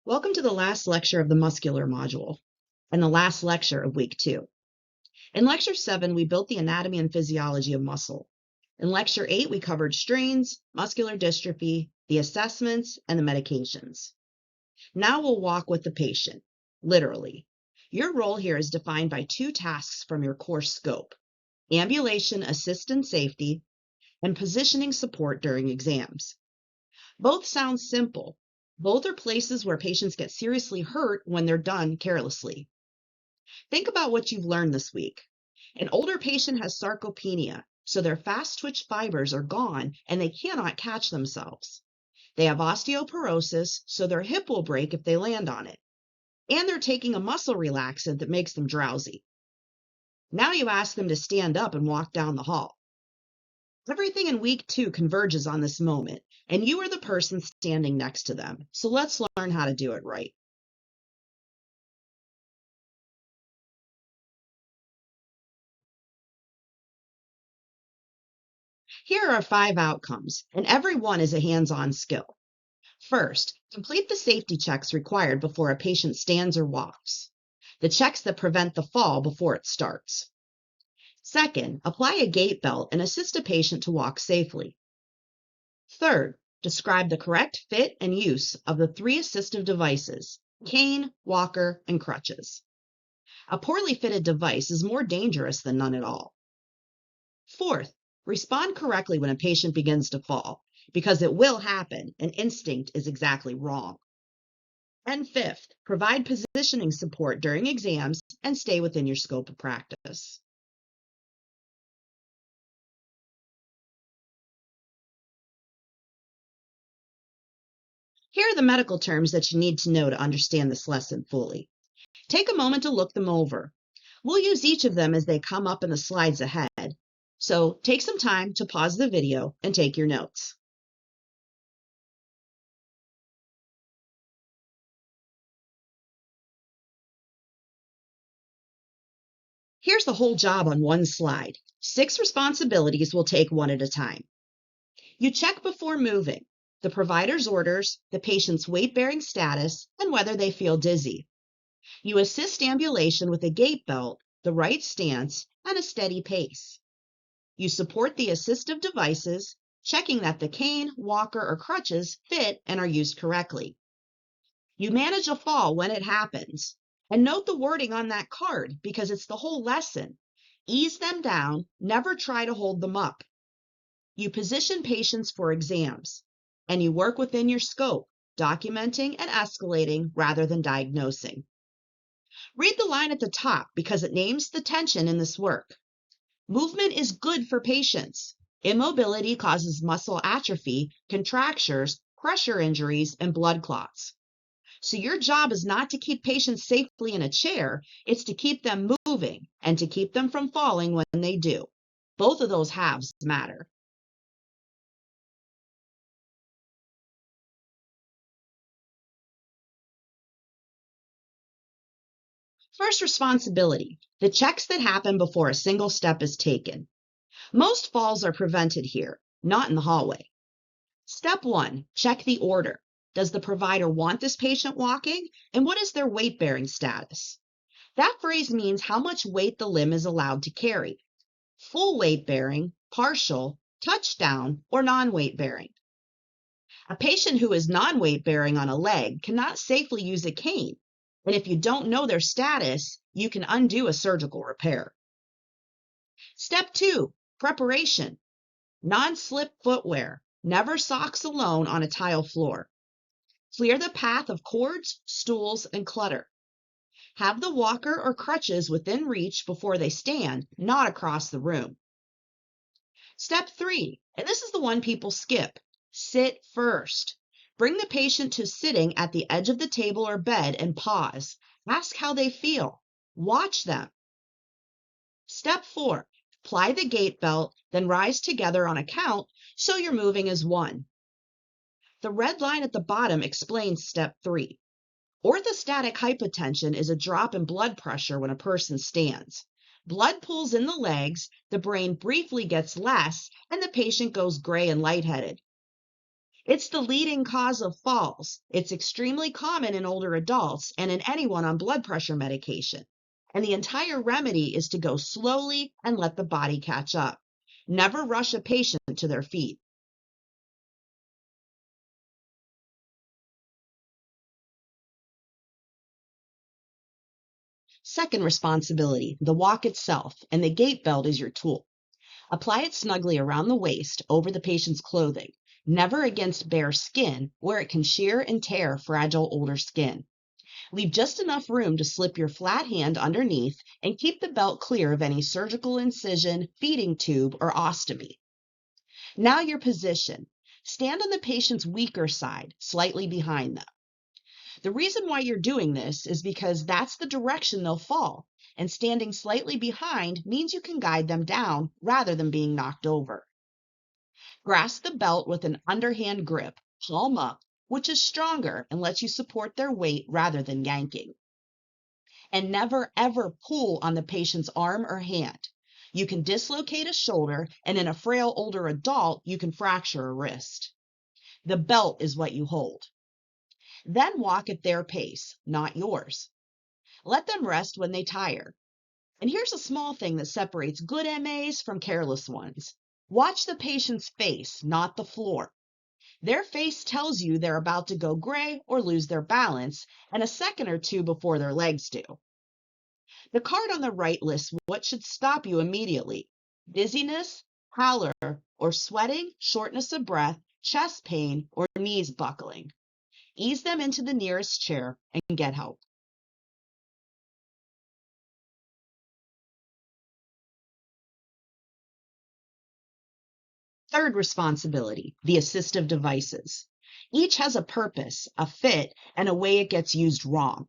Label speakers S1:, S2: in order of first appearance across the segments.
S1: Welcome to the last lecture of the Muscular module and the last lecture of week 2. In lecture 7, we built the anatomy and physiology of muscle. In lecture 8, we covered strains, muscular dystrophy, the assessments, and the medications. Now we'll walk with the patient, literally. Your role here is defined by 2 tasks from your course scope: ambulation assist and safety, and positioning support during exams. Both sound simple. Both are places where patients get seriously hurt when they're done carelessly. Think about what you've learned this week. An older patient has sarcopenia, so their fast twitch fibers are gone and they cannot catch themselves. They have osteoporosis, so their hip will break if they land on it. And they're taking a muscle relaxant that makes them drowsy. Now you ask them to stand up and walk down the hall. Everything in week 2 converges on this moment, and you are the person standing next to them. So let's learn how to do it right. Here are 5 outcomes, and every one is a hands-on skill. First, complete the safety checks required before a patient stands or walks, the checks that prevent the fall before it starts. Second, apply a gait belt and assist a patient to walk safely. Third, describe the correct fit and use of the 3 assistive devices: cane, walker, and crutches. A poorly fitted device is more dangerous than none at all. Fourth, respond correctly when a patient begins to fall, because it will happen and instinct is exactly wrong. And fifth, provide positioning support during exams and stay within your scope of practice. Here are the medical terms that you need to know to understand this lesson fully. Take a moment to look them over. We'll use each of them as they come up in the slides ahead, so take some time to pause the video and take your notes. Here's the whole job on one slide. 6 responsibilities we'll take one at a time. You check before moving the provider's orders, the patient's weight-bearing status, and whether they feel dizzy. You assist ambulation with a gait belt, the right stance, and a steady pace. You support the assistive devices, checking that the cane, walker, or crutches fit and are used correctly. You manage a fall when it happens. And note the wording on that card because it's the whole lesson. Ease them down, never try to hold them up. You position patients for exams, and you work within your scope, documenting and escalating rather than diagnosing. Read the line at the top because it names the tension in this work. Movement is good for patients. Immobility causes muscle atrophy, contractures, pressure injuries, and blood clots. So your job is not to keep patients safely in a chair, it's to keep them moving and to keep them from falling when they do. Both of those halves matter. First responsibility, the checks that happen before a single step is taken. Most falls are prevented here, not in the hallway. Step 1, check the order. Does the provider want this patient walking? And what is their weight-bearing status? That phrase means how much weight the limb is allowed to carry. Full weight-bearing, partial, touchdown, or non-weight-bearing. A patient who is non-weight-bearing on a leg cannot safely use a cane, and if you don't know their status, you can undo a surgical repair. Step 2, preparation. Non-slip footwear, never socks alone on a tile floor. Clear the path of cords, stools, and clutter. Have the walker or crutches within reach before they stand, not across the room. Step 3, and this is the one people skip. Sit first. Bring the patient to sitting at the edge of the table or bed and pause. Ask how they feel. Watch them. Step 4, apply the gait belt, then rise together on a count so you're moving as one. The red line at the bottom explains step 3. Orthostatic hypotension is a drop in blood pressure when a person stands. Blood pools in the legs, the brain briefly gets less, and the patient goes gray and lightheaded. It's the leading cause of falls. It's extremely common in older adults and in anyone on blood pressure medication. And the entire remedy is to go slowly and let the body catch up. Never rush a patient to their feet. Second responsibility, the walk itself, and the gait belt is your tool. Apply it snugly around the waist over the patient's clothing, never against bare skin where it can shear and tear fragile older skin. Leave just enough room to slip your flat hand underneath and keep the belt clear of any surgical incision, feeding tube, or ostomy. Now your position. Stand on the patient's weaker side, slightly behind them. The reason why you're doing this is because that's the direction they'll fall, and standing slightly behind means you can guide them down rather than being knocked over. Grasp the belt with an underhand grip, palm up, which is stronger and lets you support their weight rather than yanking. And never ever pull on the patient's arm or hand. You can dislocate a shoulder, and in a frail older adult, you can fracture a wrist. The belt is what you hold. Then walk at their pace, not yours. Let them rest when they tire. And here's a small thing that separates good MAs from careless ones. Watch the patient's face, not the floor. Their face tells you they're about to go gray or lose their balance, and a second or two before their legs do. The card on the right lists what should stop you immediately: dizziness, pallor, or sweating, shortness of breath, chest pain, or knees buckling. Ease them into the nearest chair and get help. Third responsibility, the assistive devices. Each has a purpose, a fit, and a way it gets used wrong.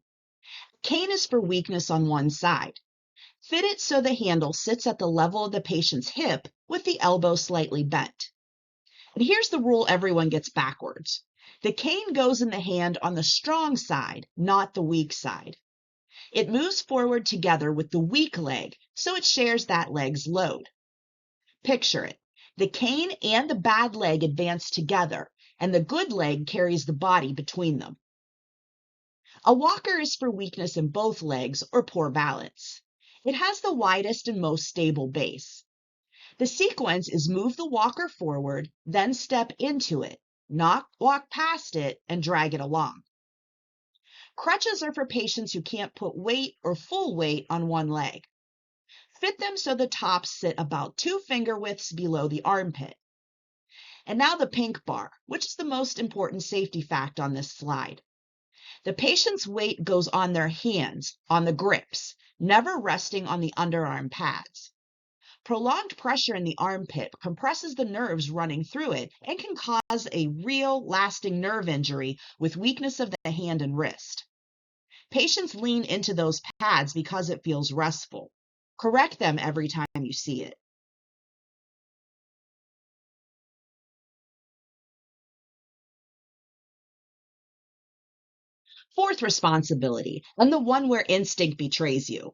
S1: Cane is for weakness on one side. Fit it so the handle sits at the level of the patient's hip with the elbow slightly bent. And here's the rule everyone gets backwards. The cane goes in the hand on the strong side, not the weak side. It moves forward together with the weak leg, so it shares that leg's load. Picture it. The cane and the bad leg advance together, and the good leg carries the body between them. A walker is for weakness in both legs or poor balance. It has the widest and most stable base. The sequence is move the walker forward, then step into it, not walk past it and drag it along. Crutches are for patients who can't put weight or full weight on one leg. Fit them so the tops sit about 2 finger widths below the armpit. And now the pink bar, which is the most important safety fact on this slide. The patient's weight goes on their hands, on the grips, never resting on the underarm pads. Prolonged pressure in the armpit compresses the nerves running through it and can cause a real, lasting nerve injury with weakness of the hand and wrist. Patients lean into those pads because it feels restful. Correct them every time you see it. Fourth responsibility, and the one where instinct betrays you.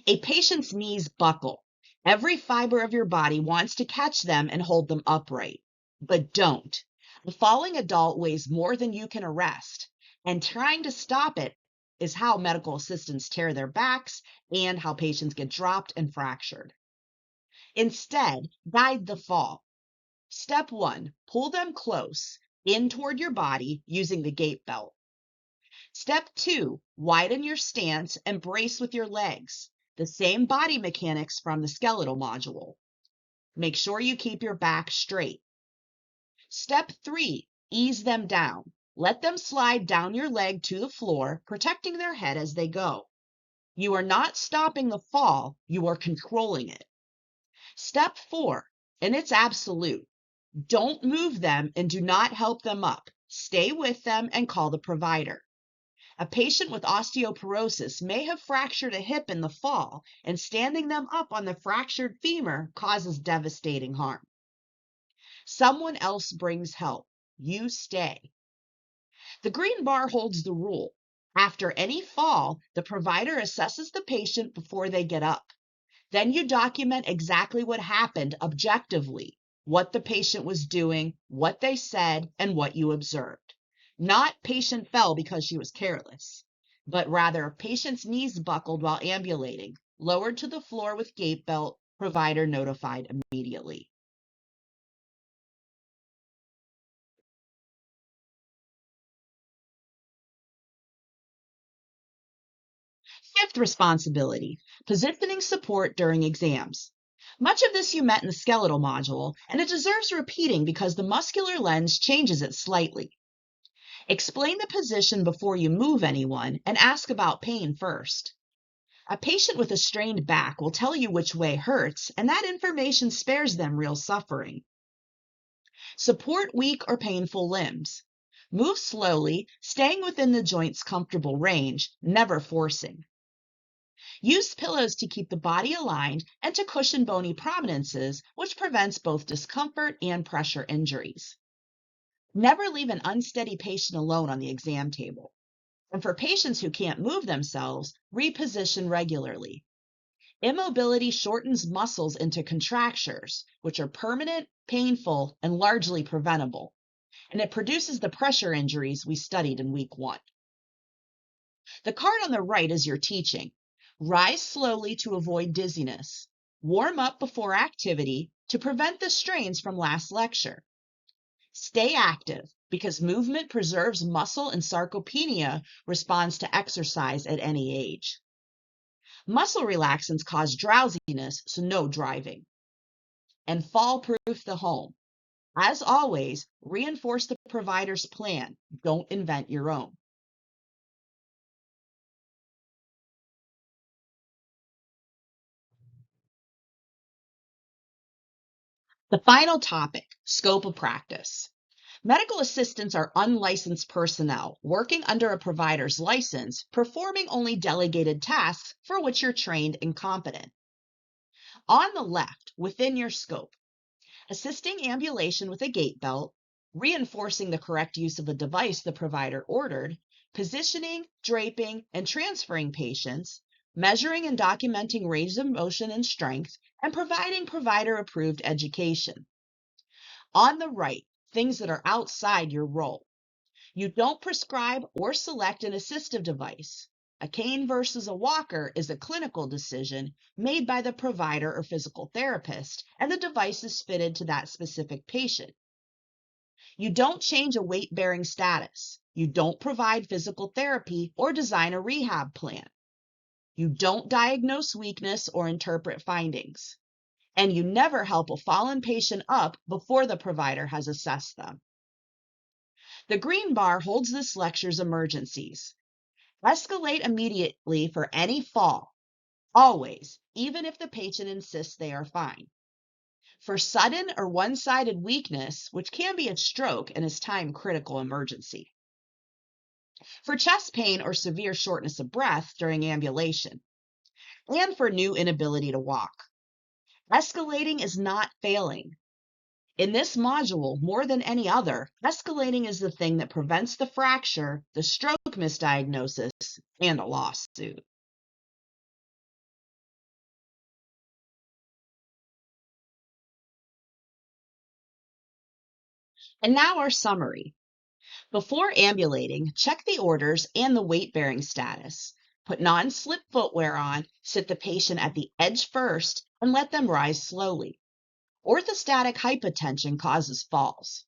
S1: A patient's knees buckle. Every fiber of your body wants to catch them and hold them upright, but don't. A falling adult weighs more than you can arrest, and trying to stop it is how medical assistants tear their backs and how patients get dropped and fractured. Instead, guide the fall. Step 1, pull them close, in toward your body using the gait belt. Step 2, widen your stance and brace with your legs. The same body mechanics from the skeletal module. Make sure you keep your back straight. Step 3, ease them down. Let them slide down your leg to the floor, protecting their head as they go. You are not stopping the fall, you are controlling it. Step 4, and it's absolute. Don't move them and do not help them up. Stay with them and call the provider. A patient with osteoporosis may have fractured a hip in the fall, and standing them up on the fractured femur causes devastating harm. Someone else brings help. You stay. The green bar holds the rule. After any fall, the provider assesses the patient before they get up. Then you document exactly what happened objectively. what the patient was doing, what they said, and what you observed. Not patient fell because she was careless, but rather patient's knees buckled while ambulating, lowered to the floor with gait belt, provider notified immediately. Fifth responsibility, positioning support during exams. Much of this you met in the skeletal module, and it deserves repeating because the muscular lens changes it slightly. Explain the position before you move anyone and ask about pain first. A patient with a strained back will tell you which way hurts, and that information spares them real suffering. Support weak or painful limbs. Move slowly, staying within the joint's comfortable range, never forcing. Use pillows to keep the body aligned and to cushion bony prominences, which prevents both discomfort and pressure injuries. Never leave an unsteady patient alone on the exam table. And for patients who can't move themselves, reposition regularly. Immobility shortens muscles into contractures, which are permanent, painful, and largely preventable. And it produces the pressure injuries we studied in week 1. The card on the right is your teaching. Rise slowly to avoid dizziness. Warm up before activity to prevent the strains from last lecture. Stay active because movement preserves muscle and sarcopenia responds to exercise at any age. Muscle relaxants cause drowsiness, so no driving. And fall-proof the home. As always, reinforce the provider's plan. Don't invent your own. The final topic, scope of practice. Medical assistants are unlicensed personnel working under a provider's license, performing only delegated tasks for which you're trained and competent. On the left, within your scope, assisting ambulation with a gait belt, reinforcing the correct use of a device the provider ordered, positioning, draping, and transferring patients, measuring and documenting range of motion and strength, and providing provider-approved education. On the right, things that are outside your role. You don't prescribe or select an assistive device. A cane versus a walker is a clinical decision made by the provider or physical therapist, and the device is fitted to that specific patient. You don't change a weight-bearing status. You don't provide physical therapy or design a rehab plan. You don't diagnose weakness or interpret findings. And you never help a fallen patient up before the provider has assessed them. The green bar holds this lecture's emergencies. Escalate immediately for any fall, always, even if the patient insists they are fine. For sudden or one-sided weakness, which can be a stroke and is time-critical emergency. For chest pain or severe shortness of breath during ambulation. And for new inability to walk. Escalating is not failing. In this module, more than any other, escalating is the thing that prevents the fracture, the stroke misdiagnosis, and a lawsuit. And now our summary. Before ambulating, check the orders and the weight-bearing status. Put non-slip footwear on, sit the patient at the edge first, and let them rise slowly. Orthostatic hypotension causes falls.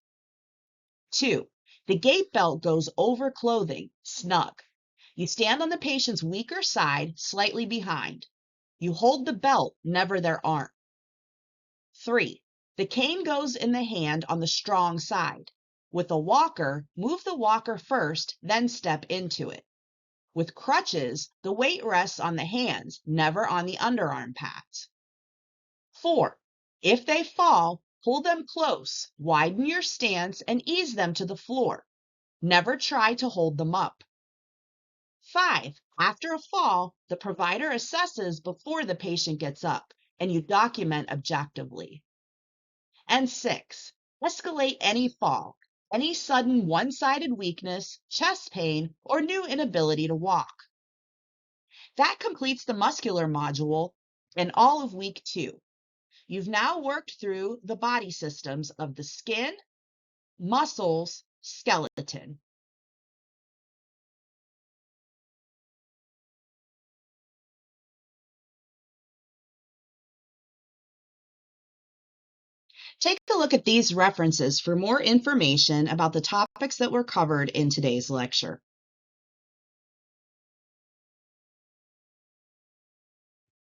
S1: 2. The gait belt goes over clothing, snug. You stand on the patient's weaker side, slightly behind. You hold the belt, never their arm. 3. The cane goes in the hand on the strong side. With a walker, move the walker first, then step into it. With crutches, the weight rests on the hands, never on the underarm pads. 4. If they fall, pull them close, widen your stance, and ease them to the floor. Never try to hold them up. 5. After a fall, the provider assesses before the patient gets up, and you document objectively. And 6. Escalate any fall, any sudden one-sided weakness, chest pain, or new inability to walk. That completes the muscular module and all of week 2. You've now worked through the body systems of the skin, muscles, skeleton. Take a look at these references for more information about the topics that were covered in today's lecture.